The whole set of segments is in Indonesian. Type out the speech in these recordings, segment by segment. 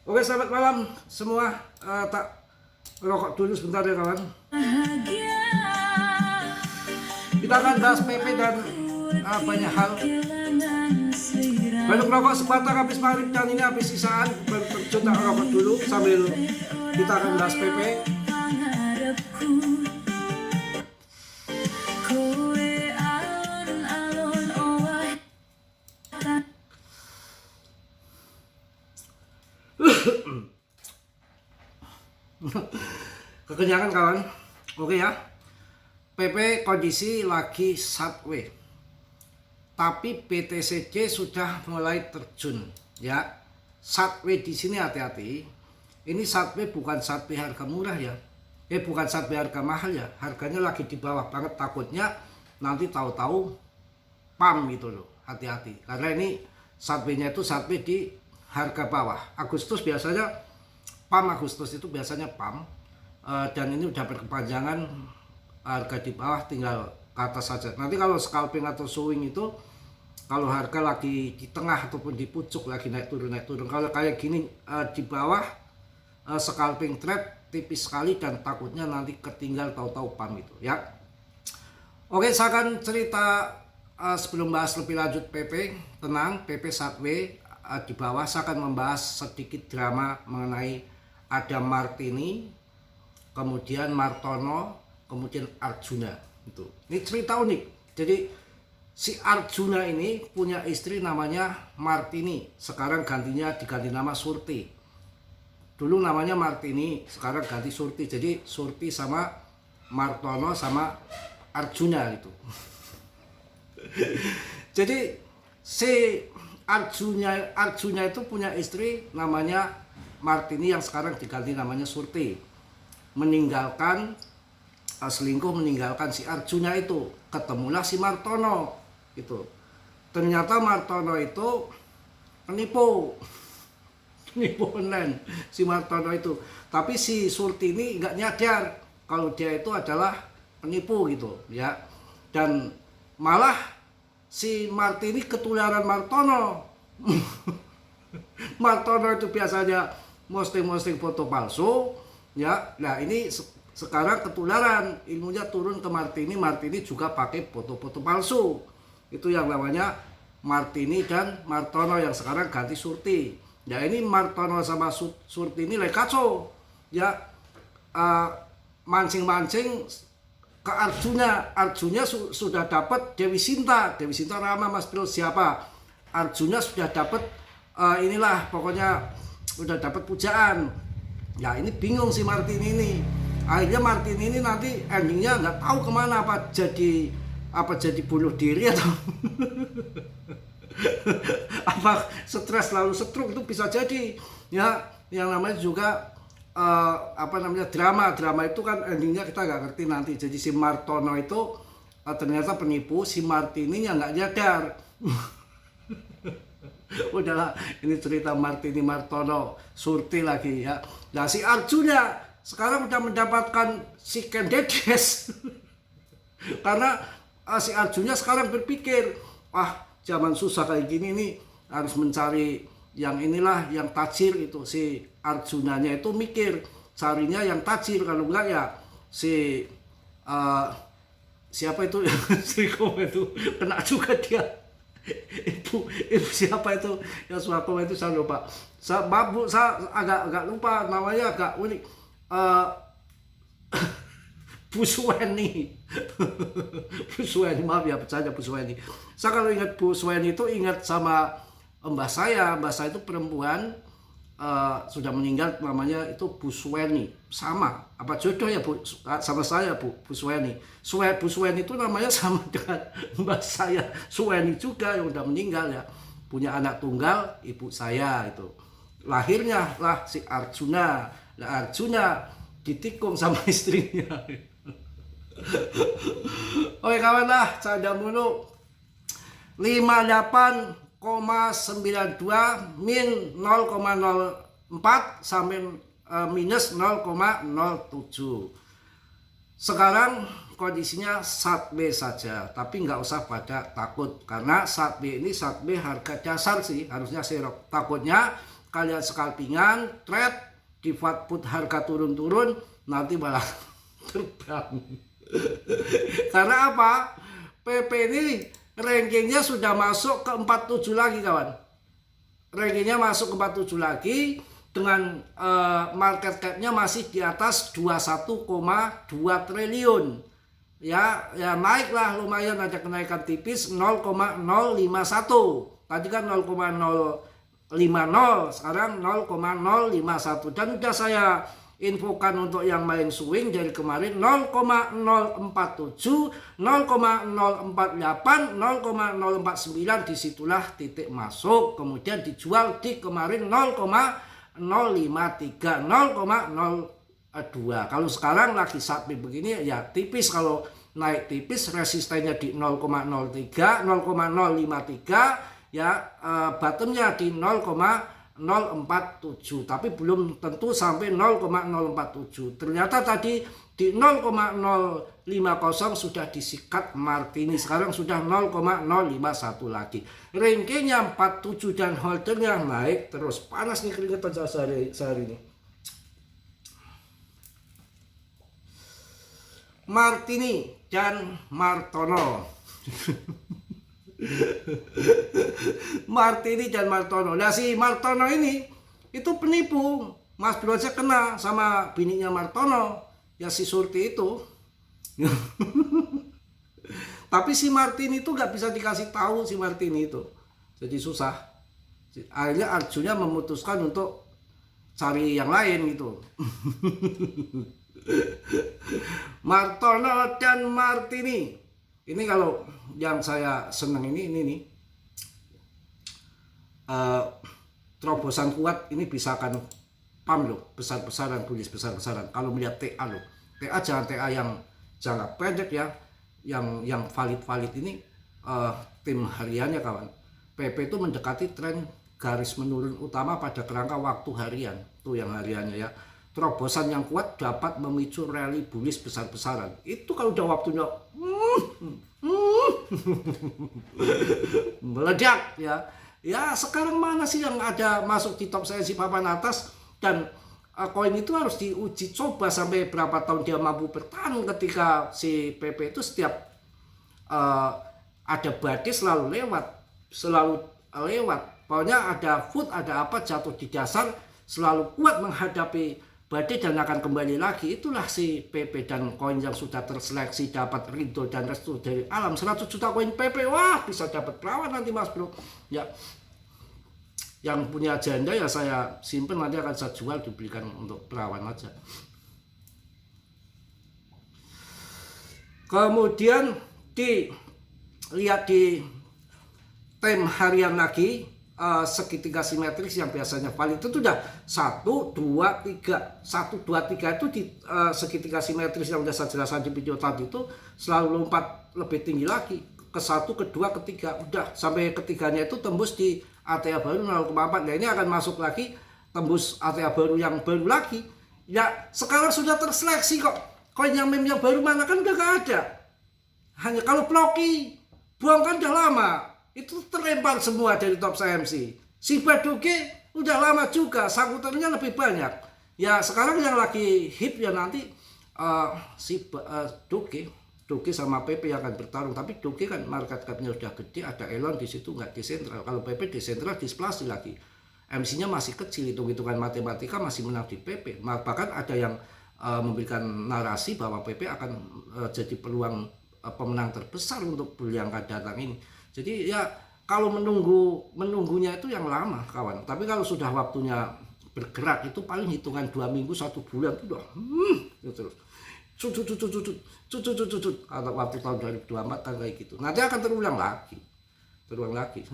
Oke, selamat malam semua. Tak rokok dulu sebentar ya kawan. Kita akan bahas PP dan banyak hal. Baru rokok sebatang habis maghrib dan ini habis sisaan. Baru terjun tak rokok dulu sambil kita akan bahas PP. Kekenyangan kawan. Oke ya. PP kondisi lagi subway. Tapi PTCC sudah mulai terjun ya. Subway di sini hati-hati. Ini subway bukan subway harga murah ya. Bukan subway harga mahal ya. Harganya lagi di bawah banget, takutnya nanti tahu-tahu pam gitu loh. Hati-hati. Karena ini subway-nya itu subway di harga bawah. Agustus biasanya pam, Agustus itu biasanya pam. Dan ini udah berkepanjangan, harga di bawah tinggal ke atas saja. Nanti kalau scalping atau swing itu kalau harga lagi di tengah ataupun di pucuk lagi naik turun. Kalau kayak gini di bawah, scalping trade tipis sekali dan takutnya nanti ketinggal tahu-tahu pam itu ya. Oke, saya akan cerita sebelum bahas lebih lanjut PP. Tenang, PP subway di bawah saya akan membahas sedikit drama mengenai ada Martini, kemudian Martono, kemudian Arjuna. Ini cerita unik. Jadi si Arjuna ini punya istri namanya Martini. Sekarang diganti nama Surti. Dulu namanya Martini, sekarang ganti Surti. Jadi Surti sama Martono sama Arjuna gitu. Jadi si Arjuna itu punya istri namanya Martini yang sekarang diganti namanya Surti. Meninggalkan meninggalkan si Arjuna itu, ketemulah si Martono itu. Ternyata Martono itu penipu online si Martono itu. Tapi si Surti ini nggak nyadar kalau dia itu adalah penipu gitu ya. Dan malah si Martini ketularan Martono. Martono itu biasanya posting foto palsu ya. Nah ini sekarang ketularan, ilmunya turun ke Martini. Martini juga pakai foto-foto palsu. Itu yang namanya Martini dan Martono yang sekarang ganti Surti. Ya ini Martono sama Surti ini kacau ya, mancing-mancing ke Arjuna. Arjuna sudah dapat Dewi Sinta Rama, Mas Bro siapa. Arjuna sudah dapat inilah pokoknya udah dapat pujaan. Ya ini bingung si Martini ini. Akhirnya Martini ini nanti endingnya nggak tahu kemana, apa jadi bunuh diri atau apa stres lalu stroke, itu bisa jadi ya. Yang namanya juga drama itu kan endingnya kita nggak ngerti nanti. Jadi si Martono itu ternyata penipu, si Martini yang nggak nyadar. Udahlah, ini cerita Martini Martono Surti lagi ya. Nah si Arjuna sekarang udah mendapatkan si Kendedes. Karena si Arjuna sekarang berpikir, zaman susah kayak gini nih harus mencari yang inilah, yang tajir itu. Si Arjunanya itu mikir carinya yang tajir, kalau enggak ya si siapa itu si itu kena juga dia. Ibu siapa itu yang suatu itu saya lupa. Saya agak lupa namanya, agak unik. Bu Suweni. Bu Suweni, maaf ya bercanda Bu Suweni. Saya kalau ingat Bu Suweni itu ingat sama mbah saya. Mbah saya itu perempuan, sudah meninggal, namanya itu Bu Suweni. Sama, apa jodoh ya Bu sama saya Bu Suweni. Bu Suweni itu namanya sama dengan mbah saya. Suweni juga yang udah meninggal ya. Punya anak tunggal, ibu saya itu. Lahirnya lah si Arjuna. Nah Arjuna ditikung sama istrinya. Oke kawan lah, canda mulu. 58,92 min 0,04 sampai minus 0,07. Sekarang kondisinya subway saja, tapi nggak usah pada takut karena subway ini subway harga dasar sih, harusnya serok. Takutnya kalian scalpingan, trade, di put harga turun-turun, nanti malah terbang. Karena apa? PP ini rankingnya sudah masuk ke 47 lagi kawan. Rankingnya masuk ke 47 lagi dengan market capnya masih di atas 21,2 triliun. Ya naiklah lumayan, ada kenaikan tipis 0,051. Tadi kan 0,050, sekarang 0,051. Dan sudah saya infokan untuk yang main swing dari kemarin 0,047, 0,048, 0,049, disitulah titik masuk. Kemudian dijual di kemarin 0,053, 0,02. Kalau sekarang lagi sapi begini ya tipis, kalau naik tipis resistennya di 0,03, 0,053 ya, bottomnya di 0,047, tapi belum tentu sampai 0,047. Ternyata tadi di 0,050 sudah disikat Martini, sekarang sudah 0,051 lagi. Rankingnya 47 dan holdernya naik terus. Panas nih keringetan sehari ini. Martini dan Martono. Martini dan Martono. Nah si Martono ini itu penipu. Mas Bro aja kena sama bininya Martono, ya si Surti itu. Tapi si Martini itu nggak bisa dikasih tahu, si Martini itu. Jadi susah. Akhirnya Arjunya memutuskan untuk cari yang lain gitu. Martono dan Martini. Ini kalau yang saya senang ini nih, terobosan kuat ini bisa akan pam loh, besar-besaran, tulis besar-besaran. Kalau melihat TA loh, TA jangan TA yang jangka pendek ya, yang valid ini tim hariannya kawan. PP itu mendekati tren garis menurun utama pada kerangka waktu harian, tuh yang hariannya ya. Terobosan yang kuat dapat memicu rally bullish besar-besaran. Itu kalau udah waktunya meledak ya. Ya sekarang mana sih yang ada masuk di top saya si papan atas, dan koin itu harus diuji coba sampai berapa tahun dia mampu bertahan. Ketika si PP itu setiap ada badai selalu lewat. Pokoknya ada food, ada apa jatuh di dasar, selalu kuat menghadapi badai dan akan kembali lagi. Itulah si PP dan koin yang sudah terseleksi dapat ridho dan restu dari alam. 100 juta koin PP, wah bisa dapat perawan nanti Mas Bro ya. Yang punya janda ya saya simpen, nanti akan saya jual, dibelikan untuk perawan aja. Kemudian dilihat di time harian lagi, segitiga simetris yang biasanya valid itu sudah 1, 2, 3. 1, 2, 3 itu di segitiga simetris yang sudah saya jelaskan di video tadi itu selalu lompat lebih tinggi lagi ke 1, ke 2, ke 3. Udah sampai ketiganya itu tembus di ATA baru 0,4. Nah ini akan masuk lagi tembus ATA baru yang baru lagi. Ya sekarang sudah terseleksi kok. Koin yang meme yang baru mana kan udah gak ada. Hanya kalau Ploki buang kan udah lama. Itu terlempar semua dari top CMC. Si Badoge udah lama juga, sangkutannya lebih banyak. Ya sekarang yang lagi hip ya nanti si Doge sama PP yang akan bertarung. Tapi Doge kan market cap-nya udah gede, ada Elon di situ, nggak desentral. Kalau PP desentral, displasi lagi. MC-nya masih kecil, hitung-hitungan matematika masih menang di PP. Bahkan ada yang memberikan narasi bahwa PP akan jadi peluang pemenang terbesar untuk bulan yang akan datang ini. Jadi ya kalau menunggunya itu yang lama kawan. Tapi kalau sudah waktunya bergerak itu paling hitungan 2 minggu 1 bulan itu udah terus kalau waktu tahun 2024 kan kayak gitu. Nanti akan terulang lagi.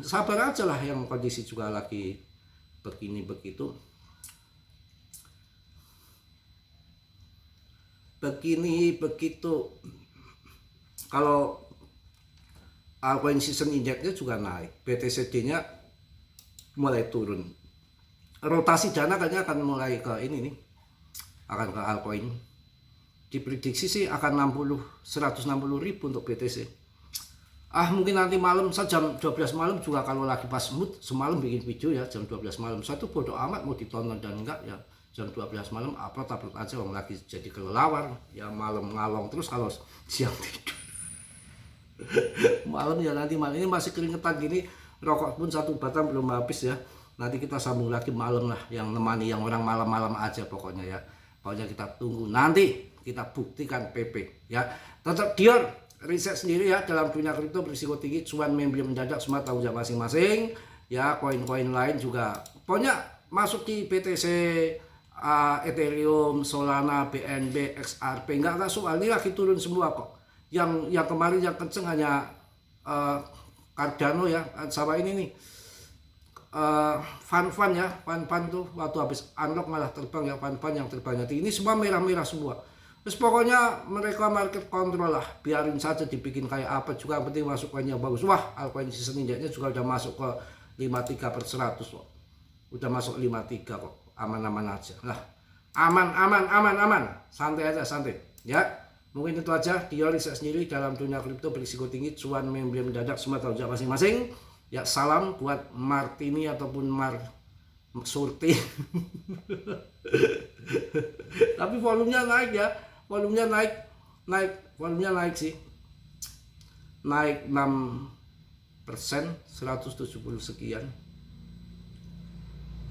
Sabar aja lah, yang kondisi juga lagi begini begitu. Begini begitu. Kalau altcoin season indexnya juga naik, BTCD-nya mulai turun. Rotasi dana kayaknya akan mulai ke ini nih, akan ke altcoin. Diprediksi sih akan 160.000 untuk BTC. Mungkin nanti malam jam 12 malam juga kalau lagi pas mood semalam bikin video ya jam 12 malam. Saya tuh bodo amat mau ditonton dan enggak ya. Jam 12 malam upload aja, orang lagi jadi kelelawar ya, malam ngalong terus kalau siang tidur. Malam ya, nanti malam ini masih keringetan gini, rokok pun satu batang belum habis ya. Nanti kita sambung lagi malam lah, yang nemani yang orang malam-malam aja pokoknya ya. Pokoknya kita tunggu, nanti kita buktikan PP ya. Tetap Dior riset sendiri ya, dalam dunia kripto berisiko tinggi, cuan membeli mendadak, semua tahu jam masing-masing ya. Koin-koin lain juga pokoknya masuk di BTC, Ethereum, Solana, BNB, XRP, enggak soal ini lagi turun semua kok. Yang kemarin yang kenceng hanya Cardano ya, sama ini nih Fan ya, Fan tuh waktu habis unlock malah terbang ya, Fan yang terbangnya ini semua merah-merah semua. Terus pokoknya mereka market control lah, biarin saja dibikin kayak apa juga, yang penting masuk koinnya bagus. Wah, altcoin season indexnya juga udah masuk ke 53/100 kok, udah masuk 53 kok, aman-aman aja lah, aman, santai aja, santai ya. Mungkin itu aja, Dior riset sendiri, dalam dunia kripto berisiko tinggi, cuan membeli mendadak, semua tahu jam masing-masing ya. Salam buat Martini ataupun Surti. Tapi volumenya naik ya, volumenya naik sih, naik 6%, 170 sekian.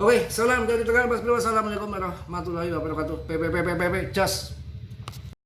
Oke, salam dari Tegal Mas Bro. Assalamualaikum warahmatullahi wabarakatuh. PP just